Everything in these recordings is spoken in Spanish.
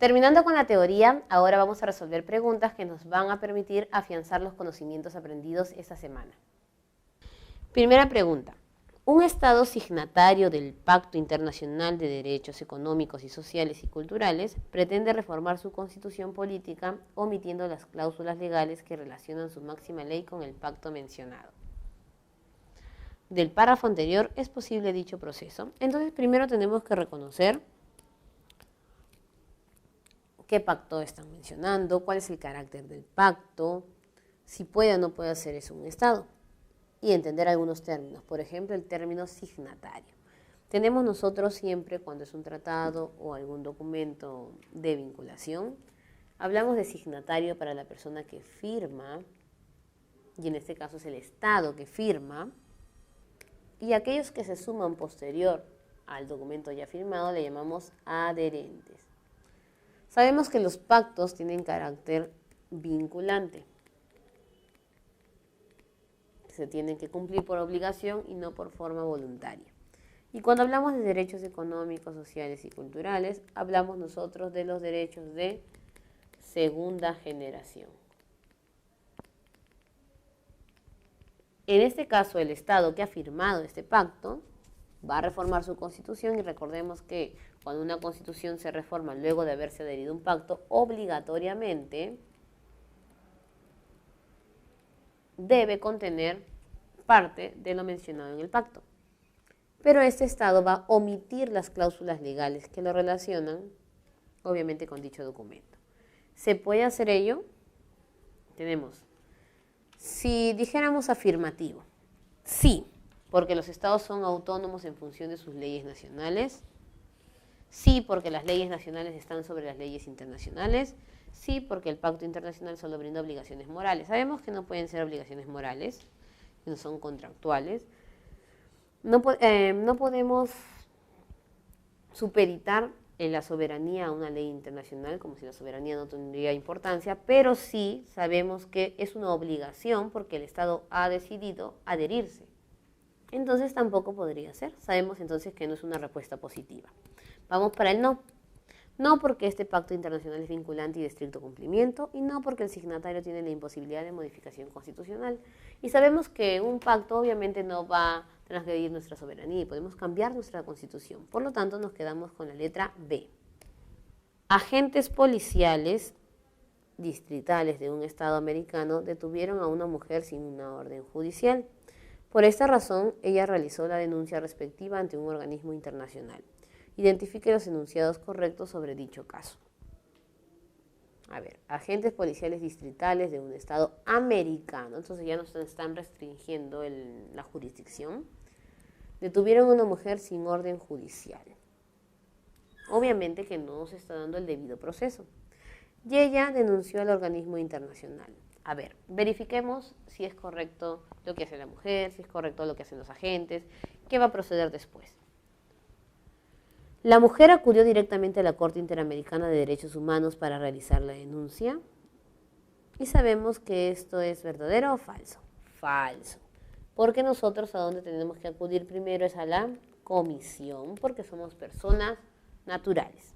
Terminando con la teoría, ahora vamos a resolver preguntas que nos van a permitir afianzar los conocimientos aprendidos esta semana. Primera pregunta. ¿Un Estado signatario del Pacto Internacional de Derechos Económicos y Sociales y Culturales pretende reformar su constitución política omitiendo las cláusulas legales que relacionan su máxima ley con el pacto mencionado? Del párrafo anterior es posible dicho proceso. Entonces, primero tenemos que reconocer qué pacto están mencionando, cuál es el carácter del pacto, si puede o no puede hacer eso un Estado, y entender algunos términos. Por ejemplo, el término signatario. Tenemos nosotros siempre, cuando es un tratado o algún documento de vinculación, hablamos de signatario para la persona que firma, y en este caso es el Estado que firma, y aquellos que se suman posterior al documento ya firmado le llamamos adherentes. Sabemos que los pactos tienen carácter vinculante. Se tienen que cumplir por obligación y no por forma voluntaria. Y cuando hablamos de derechos económicos, sociales y culturales, hablamos nosotros de los derechos de segunda generación. En este caso, el Estado que ha firmado este pacto va a reformar su constitución y recordemos que cuando una constitución se reforma luego de haberse adherido a un pacto, obligatoriamente debe contener parte de lo mencionado en el pacto. Pero este Estado va a omitir las cláusulas legales que lo relacionan, obviamente, con dicho documento. ¿Se puede hacer ello? Tenemos, si dijéramos afirmativo, sí, porque los Estados son autónomos en función de sus leyes nacionales. Sí, porque las leyes nacionales están sobre las leyes internacionales. Sí, porque el pacto internacional solo brinda obligaciones morales. Sabemos que no pueden ser obligaciones morales, que no son contractuales. No podemos supeditar en la soberanía a una ley internacional, como si la soberanía no tendría importancia, pero sí sabemos que es una obligación porque el Estado ha decidido adherirse. Entonces tampoco podría ser. Sabemos entonces que no es una respuesta positiva. Vamos para el no. No porque este pacto internacional es vinculante y de estricto cumplimiento, y no porque el signatario tiene la imposibilidad de modificación constitucional. Y sabemos que un pacto obviamente no va a transgredir nuestra soberanía y podemos cambiar nuestra constitución. Por lo tanto, nos quedamos con la letra B. Agentes policiales distritales de un estado americano detuvieron a una mujer sin una orden judicial. Por esta razón, ella realizó la denuncia respectiva ante un organismo internacional. Identifique los enunciados correctos sobre dicho caso. A ver, agentes policiales distritales de un estado americano, entonces ya nos están restringiendo la jurisdicción, detuvieron a una mujer sin orden judicial. Obviamente que no se está dando el debido proceso. Y ella denunció al organismo internacional. A ver, verifiquemos si es correcto lo que hace la mujer, si es correcto lo que hacen los agentes, qué va a proceder después. La mujer acudió directamente a la Corte Interamericana de Derechos Humanos para realizar la denuncia. Y sabemos que esto es verdadero o falso. Falso. Porque nosotros a donde tenemos que acudir primero es a la comisión, porque somos personas naturales.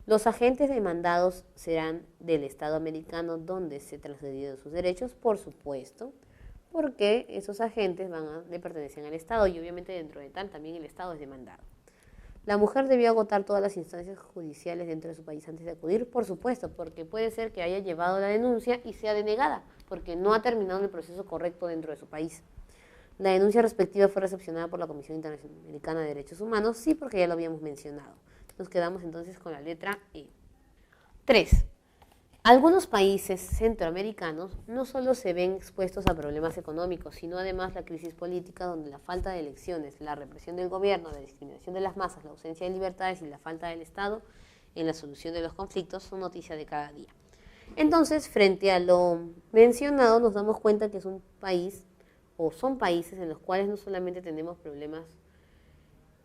Los agentes demandados serán del Estado americano donde se transgredido sus derechos, por supuesto, porque esos agentes le pertenecen al Estado y obviamente dentro de tal también el Estado es demandado. ¿La mujer debió agotar todas las instancias judiciales dentro de su país antes de acudir? Por supuesto, porque puede ser que haya llevado la denuncia y sea denegada, porque no ha terminado el proceso correcto dentro de su país. ¿La denuncia respectiva fue recepcionada por la Comisión Interamericana de Derechos Humanos? Sí, porque ya lo habíamos mencionado. Nos quedamos entonces con la letra E. 3. Algunos países centroamericanos no solo se ven expuestos a problemas económicos, sino además la crisis política donde la falta de elecciones, la represión del gobierno, la discriminación de las masas, la ausencia de libertades y la falta del Estado en la solución de los conflictos son noticia de cada día. Entonces, frente a lo mencionado, nos damos cuenta que es un país o son países en los cuales no solamente tenemos problemas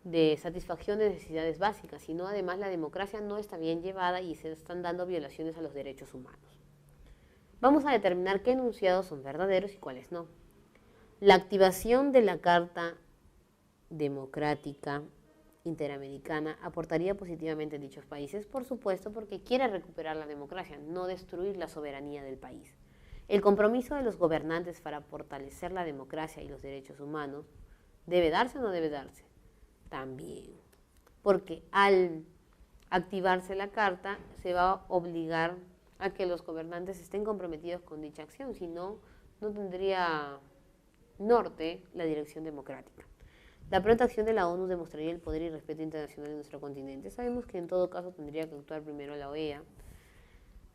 de satisfacción de necesidades básicas, sino además la democracia no está bien llevada y se están dando violaciones a los derechos humanos. Vamos a determinar qué enunciados son verdaderos y cuáles no. La activación de la Carta Democrática Interamericana aportaría positivamente en dichos países, por supuesto, porque quiere recuperar la democracia, no destruir la soberanía del país. El compromiso de los gobernantes para fortalecer la democracia y los derechos humanos, ¿debe darse o no debe darse? También, porque al activarse la carta se va a obligar a que los gobernantes estén comprometidos con dicha acción, si no, no tendría norte la dirección democrática. La pronta acción de la ONU demostraría el poder y respeto internacional de nuestro continente. Sabemos que en todo caso tendría que actuar primero la OEA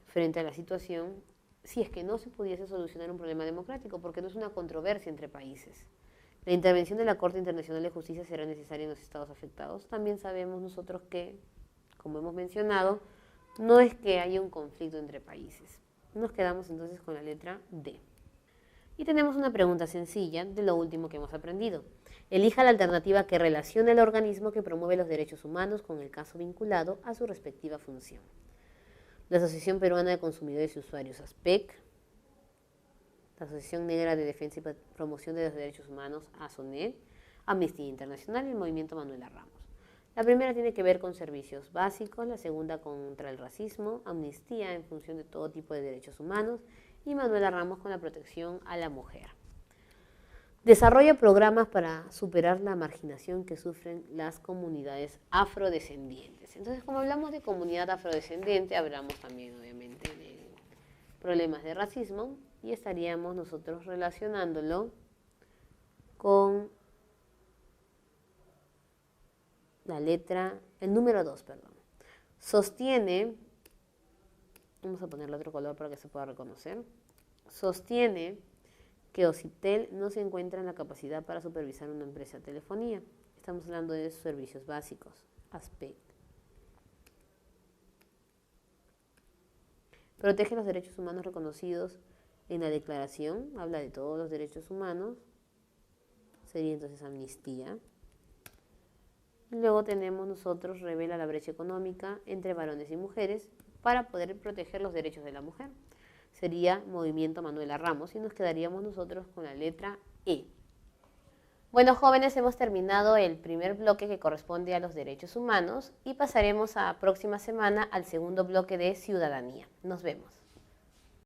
frente a la situación si es que no se pudiese solucionar un problema democrático, porque no es una controversia entre países. La intervención de la Corte Internacional de Justicia será necesaria en los estados afectados. También sabemos nosotros que, como hemos mencionado, no es que haya un conflicto entre países. Nos quedamos entonces con la letra D. Y tenemos una pregunta sencilla de lo último que hemos aprendido. Elija la alternativa que relacione al organismo que promueve los derechos humanos con el caso vinculado a su respectiva función. La Asociación Peruana de Consumidores y Usuarios, ASPEC, la Asociación Negra de Defensa y Promoción de los Derechos Humanos, ASONED, Amnistía Internacional y el Movimiento Manuela Ramos. La primera tiene que ver con servicios básicos, la segunda contra el racismo, Amnistía en función de todo tipo de derechos humanos y Manuela Ramos con la protección a la mujer. Desarrolla programas para superar la marginación que sufren las comunidades afrodescendientes. Entonces, como hablamos de comunidad afrodescendiente, hablamos también, obviamente, de problemas de racismo y estaríamos nosotros relacionándolo con la letra, el número 2, perdón. Sostiene, vamos a ponerle otro color para que se pueda reconocer, sostiene que Ocitel no se encuentra en la capacidad para supervisar una empresa de telefonía. Estamos hablando de servicios básicos, ASPEC. Protege los derechos humanos reconocidos en la declaración, habla de todos los derechos humanos, sería entonces amnistía. Luego tenemos nosotros, revela la brecha económica entre varones y mujeres para poder proteger los derechos de la mujer. Sería Movimiento Manuela Ramos y nos quedaríamos nosotros con la letra E. Bueno, jóvenes, hemos terminado el primer bloque que corresponde a los derechos humanos y pasaremos a próxima semana al segundo bloque de ciudadanía. Nos vemos.